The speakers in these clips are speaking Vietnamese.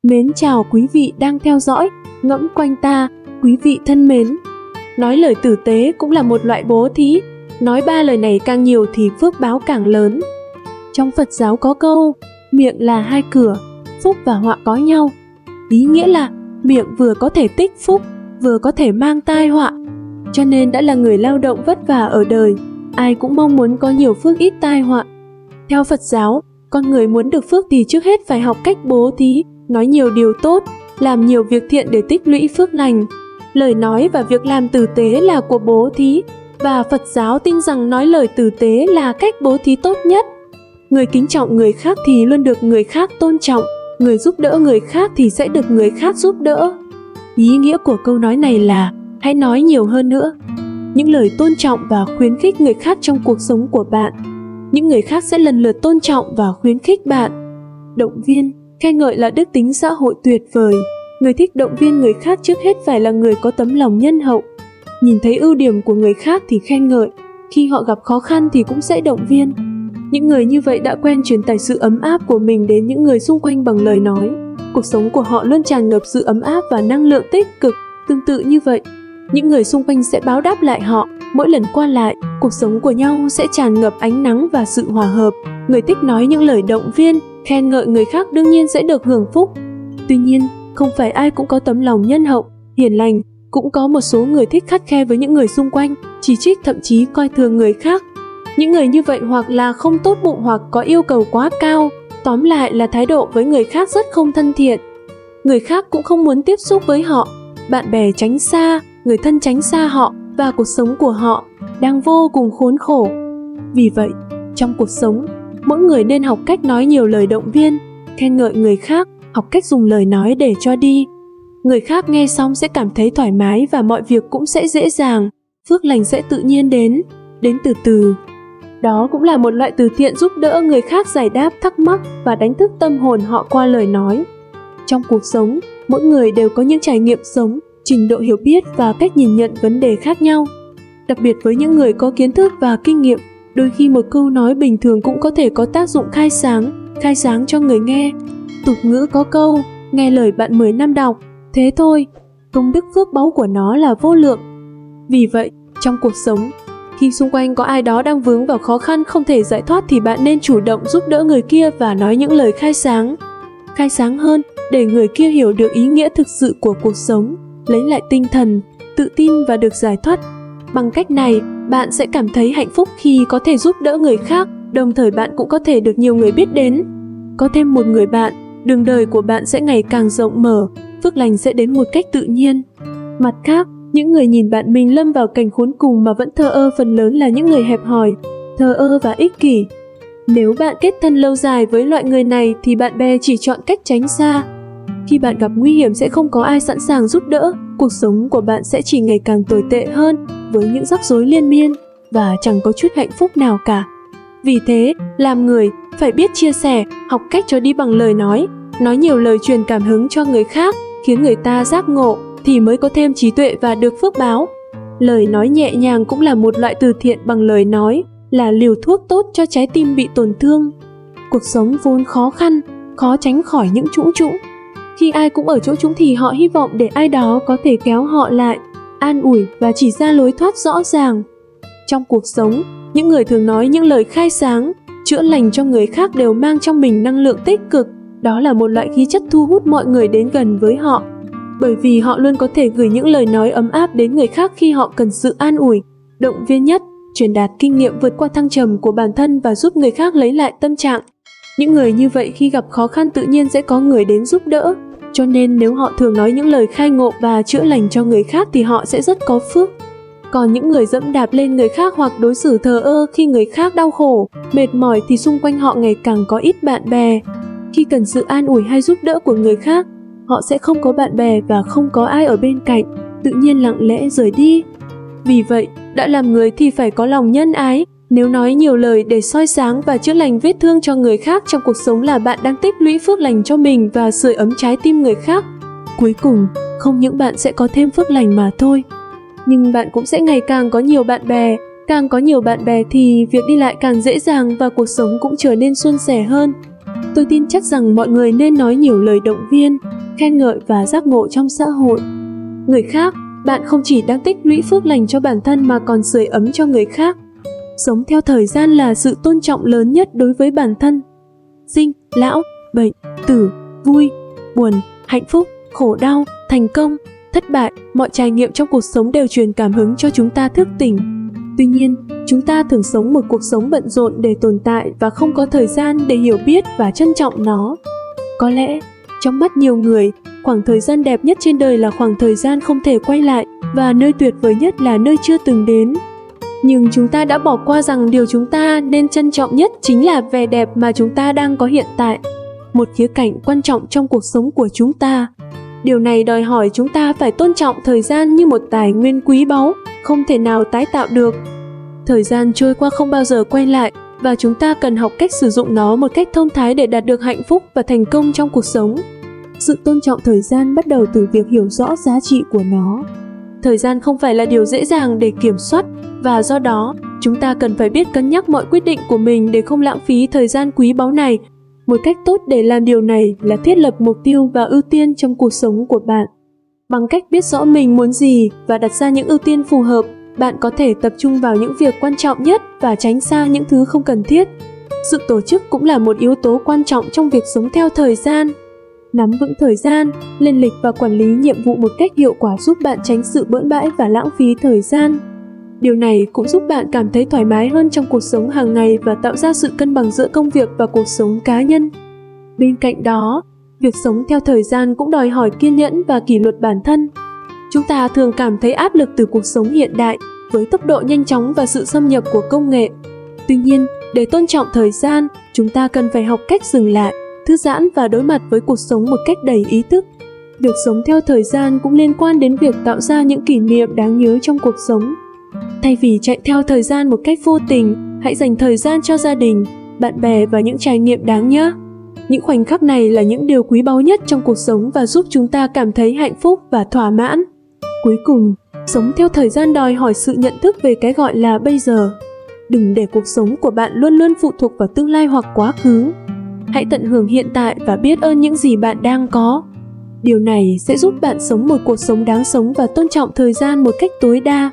Mến chào quý vị đang theo dõi Ngẫm Quanh Ta, quý vị thân mến. Nói lời tử tế cũng là một loại bố thí, nói 3 lời này càng nhiều thì phước báo càng lớn. Trong Phật giáo có câu, miệng là 2 cửa, phúc và họa có nhau. Ý nghĩa là miệng vừa có thể tích phúc, vừa có thể mang tai họa. Cho nên đã là người lao động vất vả ở đời, ai cũng mong muốn có nhiều phước ít tai họa. Theo Phật giáo, con người muốn được phước thì trước hết phải học cách bố thí, nói nhiều điều tốt, làm nhiều việc thiện để tích lũy phước lành. Lời nói và việc làm tử tế là của bố thí, và Phật giáo tin rằng nói lời tử tế là cách bố thí tốt nhất. Người kính trọng người khác thì luôn được người khác tôn trọng, người giúp đỡ người khác thì sẽ được người khác giúp đỡ. Ý nghĩa của câu nói này là hãy nói nhiều hơn nữa. Những lời tôn trọng và khuyến khích người khác trong cuộc sống của bạn, những người khác sẽ lần lượt tôn trọng và khuyến khích bạn. Động viên, khen ngợi là đức tính xã hội tuyệt vời. Người thích động viên người khác trước hết phải là người có tấm lòng nhân hậu. Nhìn thấy ưu điểm của người khác thì khen ngợi, khi họ gặp khó khăn thì cũng sẽ động viên. Những người như vậy đã quen truyền tải sự ấm áp của mình đến những người xung quanh bằng lời nói. Cuộc sống của họ luôn tràn ngập sự ấm áp và năng lượng tích cực. Tương tự như vậy, những người xung quanh sẽ báo đáp lại họ. Mỗi lần qua lại, cuộc sống của nhau sẽ tràn ngập ánh nắng và sự hòa hợp. Người thích nói những lời động viên, khen ngợi người khác đương nhiên sẽ được hưởng phúc. Tuy nhiên, không phải ai cũng có tấm lòng nhân hậu, hiền lành. Cũng có một số người thích khắt khe với những người xung quanh, chỉ trích thậm chí coi thường người khác. Những người như vậy hoặc là không tốt bụng hoặc có yêu cầu quá cao. Tóm lại là thái độ với người khác rất không thân thiện. Người khác cũng không muốn tiếp xúc với họ. Bạn bè tránh xa, người thân tránh xa họ, và cuộc sống của họ đang vô cùng khốn khổ. Vì vậy, trong cuộc sống, mỗi người nên học cách nói nhiều lời động viên, khen ngợi người khác, học cách dùng lời nói để cho đi. Người khác nghe xong sẽ cảm thấy thoải mái và mọi việc cũng sẽ dễ dàng, phước lành sẽ tự nhiên đến từ từ. Đó cũng là một loại từ thiện giúp đỡ người khác giải đáp thắc mắc và đánh thức tâm hồn họ qua lời nói. Trong cuộc sống, mỗi người đều có những trải nghiệm sống, trình độ hiểu biết và cách nhìn nhận vấn đề khác nhau. Đặc biệt với những người có kiến thức và kinh nghiệm, đôi khi một câu nói bình thường cũng có thể có tác dụng khai sáng cho người nghe. Tục ngữ có câu, nghe lời bạn 10 năm đọc, thế thôi, công đức phước báu của nó là vô lượng. Vì vậy, trong cuộc sống, khi xung quanh có ai đó đang vướng vào khó khăn không thể giải thoát thì bạn nên chủ động giúp đỡ người kia và nói những lời khai sáng hơn để người kia hiểu được ý nghĩa thực sự của cuộc sống, lấy lại tinh thần, tự tin và được giải thoát. Bằng cách này, bạn sẽ cảm thấy hạnh phúc khi có thể giúp đỡ người khác, đồng thời bạn cũng có thể được nhiều người biết đến. Có thêm một người bạn, đường đời của bạn sẽ ngày càng rộng mở, phước lành sẽ đến một cách tự nhiên. Mặt khác, những người nhìn bạn mình lâm vào cảnh khốn cùng mà vẫn thờ ơ phần lớn là những người hẹp hòi, thờ ơ và ích kỷ. Nếu bạn kết thân lâu dài với loại người này thì bạn bè chỉ chọn cách tránh xa. Khi bạn gặp nguy hiểm sẽ không có ai sẵn sàng giúp đỡ, cuộc sống của bạn sẽ chỉ ngày càng tồi tệ hơn với những rắc rối liên miên và chẳng có chút hạnh phúc nào cả. Vì thế, làm người phải biết chia sẻ, học cách cho đi bằng lời nói nhiều lời truyền cảm hứng cho người khác, khiến người ta giác ngộ thì mới có thêm trí tuệ và được phước báo. Lời nói nhẹ nhàng cũng là một loại từ thiện bằng lời nói, là liều thuốc tốt cho trái tim bị tổn thương. Cuộc sống vốn khó khăn, khó tránh khỏi những trũng trũng. Khi ai cũng ở chỗ trũng thì họ hy vọng để ai đó có thể kéo họ lại, an ủi và chỉ ra lối thoát rõ ràng. Trong cuộc sống, những người thường nói những lời khai sáng, chữa lành cho người khác đều mang trong mình năng lượng tích cực. Đó là một loại khí chất thu hút mọi người đến gần với họ, bởi vì họ luôn có thể gửi những lời nói ấm áp đến người khác khi họ cần sự an ủi, động viên nhất, truyền đạt kinh nghiệm vượt qua thăng trầm của bản thân và giúp người khác lấy lại tâm trạng. Những người như vậy khi gặp khó khăn tự nhiên sẽ có người đến giúp đỡ, cho nên nếu họ thường nói những lời khai ngộ và chữa lành cho người khác thì họ sẽ rất có phước. Còn những người dẫm đạp lên người khác hoặc đối xử thờ ơ khi người khác đau khổ, mệt mỏi thì xung quanh họ ngày càng có ít bạn bè. Khi cần sự an ủi hay giúp đỡ của người khác, họ sẽ không có bạn bè và không có ai ở bên cạnh, tự nhiên lặng lẽ rời đi. Vì vậy, đã làm người thì phải có lòng nhân ái. Nếu nói nhiều lời để soi sáng và chữa lành vết thương cho người khác trong cuộc sống là bạn đang tích lũy phước lành cho mình và sưởi ấm trái tim người khác. Cuối cùng, không những bạn sẽ có thêm phước lành mà thôi, nhưng bạn cũng sẽ ngày càng có nhiều bạn bè. Càng có nhiều bạn bè thì việc đi lại càng dễ dàng và cuộc sống cũng trở nên suôn sẻ hơn. Tôi tin chắc rằng mọi người nên nói nhiều lời động viên, khen ngợi và giác ngộ trong xã hội. Người khác, bạn không chỉ đang tích lũy phước lành cho bản thân mà còn sưởi ấm cho người khác. Sống theo thời gian là sự tôn trọng lớn nhất đối với bản thân. Sinh, lão, bệnh, tử, vui, buồn, hạnh phúc, khổ đau, thành công, thất bại, mọi trải nghiệm trong cuộc sống đều truyền cảm hứng cho chúng ta thức tỉnh. Tuy nhiên, chúng ta thường sống một cuộc sống bận rộn để tồn tại và không có thời gian để hiểu biết và trân trọng nó. Có lẽ, trong mắt nhiều người, khoảng thời gian đẹp nhất trên đời là khoảng thời gian không thể quay lại và nơi tuyệt vời nhất là nơi chưa từng đến. Nhưng chúng ta đã bỏ qua rằng điều chúng ta nên trân trọng nhất chính là vẻ đẹp mà chúng ta đang có hiện tại, một khía cạnh quan trọng trong cuộc sống của chúng ta. Điều này đòi hỏi chúng ta phải tôn trọng thời gian như một tài nguyên quý báu, không thể nào tái tạo được. Thời gian trôi qua không bao giờ quay lại và chúng ta cần học cách sử dụng nó một cách thông thái để đạt được hạnh phúc và thành công trong cuộc sống. Sự tôn trọng thời gian bắt đầu từ việc hiểu rõ giá trị của nó. Thời gian không phải là điều dễ dàng để kiểm soát và do đó, chúng ta cần phải biết cân nhắc mọi quyết định của mình để không lãng phí thời gian quý báu này. Một cách tốt để làm điều này là thiết lập mục tiêu và ưu tiên trong cuộc sống của bạn. Bằng cách biết rõ mình muốn gì và đặt ra những ưu tiên phù hợp, bạn có thể tập trung vào những việc quan trọng nhất và tránh xa những thứ không cần thiết. Sự tổ chức cũng là một yếu tố quan trọng trong việc sống theo thời gian. Nắm vững thời gian, lên lịch và quản lý nhiệm vụ một cách hiệu quả giúp bạn tránh sự bưỡng bãi và lãng phí thời gian. Điều này cũng giúp bạn cảm thấy thoải mái hơn trong cuộc sống hàng ngày và tạo ra sự cân bằng giữa công việc và cuộc sống cá nhân. Bên cạnh đó, việc sống theo thời gian cũng đòi hỏi kiên nhẫn và kỷ luật bản thân. Chúng ta thường cảm thấy áp lực từ cuộc sống hiện đại với tốc độ nhanh chóng và sự xâm nhập của công nghệ. Tuy nhiên, để tôn trọng thời gian, chúng ta cần phải học cách dừng lại, thư giãn và đối mặt với cuộc sống một cách đầy ý thức. Việc sống theo thời gian cũng liên quan đến việc tạo ra những kỷ niệm đáng nhớ trong cuộc sống. Thay vì chạy theo thời gian một cách vô tình, hãy dành thời gian cho gia đình, bạn bè và những trải nghiệm đáng nhớ. Những khoảnh khắc này là những điều quý báu nhất trong cuộc sống và giúp chúng ta cảm thấy hạnh phúc và thỏa mãn. Cuối cùng, sống theo thời gian đòi hỏi sự nhận thức về cái gọi là bây giờ. Đừng để cuộc sống của bạn luôn luôn phụ thuộc vào tương lai hoặc quá khứ. Hãy tận hưởng hiện tại và biết ơn những gì bạn đang có. Điều này sẽ giúp bạn sống một cuộc sống đáng sống và tôn trọng thời gian một cách tối đa.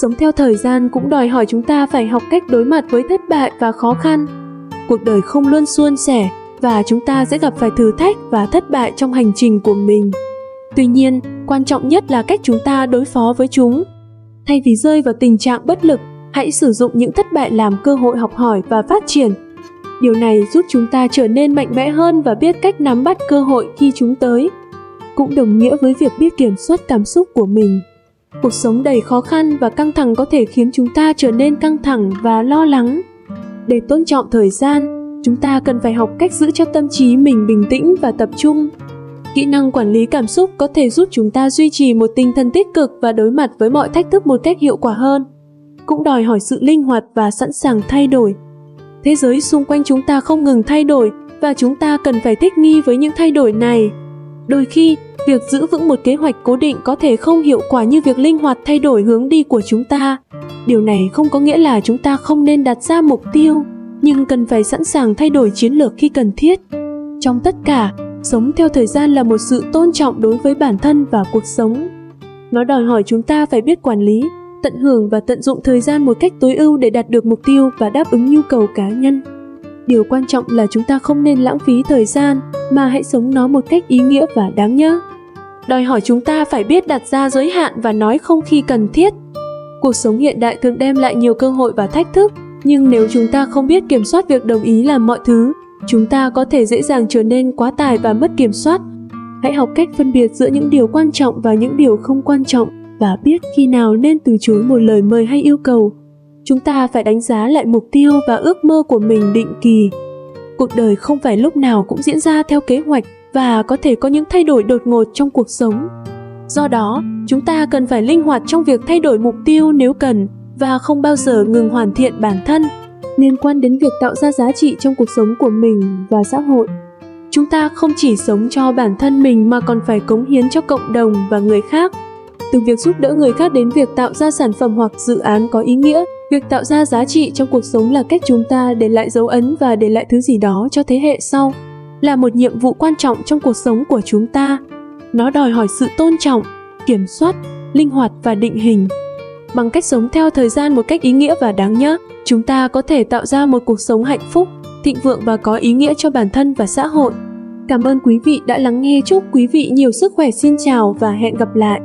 Sống theo thời gian cũng đòi hỏi chúng ta phải học cách đối mặt với thất bại và khó khăn. Cuộc đời không luôn suôn sẻ và chúng ta sẽ gặp phải thử thách và thất bại trong hành trình của mình. Tuy nhiên, quan trọng nhất là cách chúng ta đối phó với chúng. Thay vì rơi vào tình trạng bất lực, hãy sử dụng những thất bại làm cơ hội học hỏi và phát triển. Điều này giúp chúng ta trở nên mạnh mẽ hơn và biết cách nắm bắt cơ hội khi chúng tới. Cũng đồng nghĩa với việc biết kiểm soát cảm xúc của mình. Cuộc sống đầy khó khăn và căng thẳng có thể khiến chúng ta trở nên căng thẳng và lo lắng. Để tôn trọng thời gian, chúng ta cần phải học cách giữ cho tâm trí mình bình tĩnh và tập trung. Kỹ năng quản lý cảm xúc có thể giúp chúng ta duy trì một tinh thần tích cực và đối mặt với mọi thách thức một cách hiệu quả hơn. Cũng đòi hỏi sự linh hoạt và sẵn sàng thay đổi. Thế giới xung quanh chúng ta không ngừng thay đổi và chúng ta cần phải thích nghi với những thay đổi này. Đôi khi, việc giữ vững một kế hoạch cố định có thể không hiệu quả như việc linh hoạt thay đổi hướng đi của chúng ta. Điều này không có nghĩa là chúng ta không nên đặt ra mục tiêu, nhưng cần phải sẵn sàng thay đổi chiến lược khi cần thiết. Trong tất cả, sống theo thời gian là một sự tôn trọng đối với bản thân và cuộc sống. Nó đòi hỏi chúng ta phải biết quản lý, tận hưởng và tận dụng thời gian một cách tối ưu để đạt được mục tiêu và đáp ứng nhu cầu cá nhân. Điều quan trọng là chúng ta không nên lãng phí thời gian, mà hãy sống nó một cách ý nghĩa và đáng nhớ. Đòi hỏi chúng ta phải biết đặt ra giới hạn và nói không khi cần thiết. Cuộc sống hiện đại thường đem lại nhiều cơ hội và thách thức, nhưng nếu chúng ta không biết kiểm soát việc đồng ý làm mọi thứ, chúng ta có thể dễ dàng trở nên quá tải và mất kiểm soát. Hãy học cách phân biệt giữa những điều quan trọng và những điều không quan trọng và biết khi nào nên từ chối một lời mời hay yêu cầu. Chúng ta phải đánh giá lại mục tiêu và ước mơ của mình định kỳ. Cuộc đời không phải lúc nào cũng diễn ra theo kế hoạch và có thể có những thay đổi đột ngột trong cuộc sống. Do đó, chúng ta cần phải linh hoạt trong việc thay đổi mục tiêu nếu cần và không bao giờ ngừng hoàn thiện bản thân, liên quan đến việc tạo ra giá trị trong cuộc sống của mình và xã hội. Chúng ta không chỉ sống cho bản thân mình mà còn phải cống hiến cho cộng đồng và người khác. Từ việc giúp đỡ người khác đến việc tạo ra sản phẩm hoặc dự án có ý nghĩa, Việc tạo ra giá trị trong cuộc sống là cách chúng ta để lại dấu ấn và để lại thứ gì đó cho thế hệ sau, là một nhiệm vụ quan trọng trong cuộc sống của chúng ta. Nó đòi hỏi sự tôn trọng, kiểm soát, linh hoạt và định hình. Bằng cách sống theo thời gian một cách ý nghĩa và đáng nhớ, chúng ta có thể tạo ra một cuộc sống hạnh phúc, thịnh vượng và có ý nghĩa cho bản thân và xã hội. Cảm ơn quý vị đã lắng nghe. Chúc quý vị nhiều sức khỏe. Xin chào và hẹn gặp lại.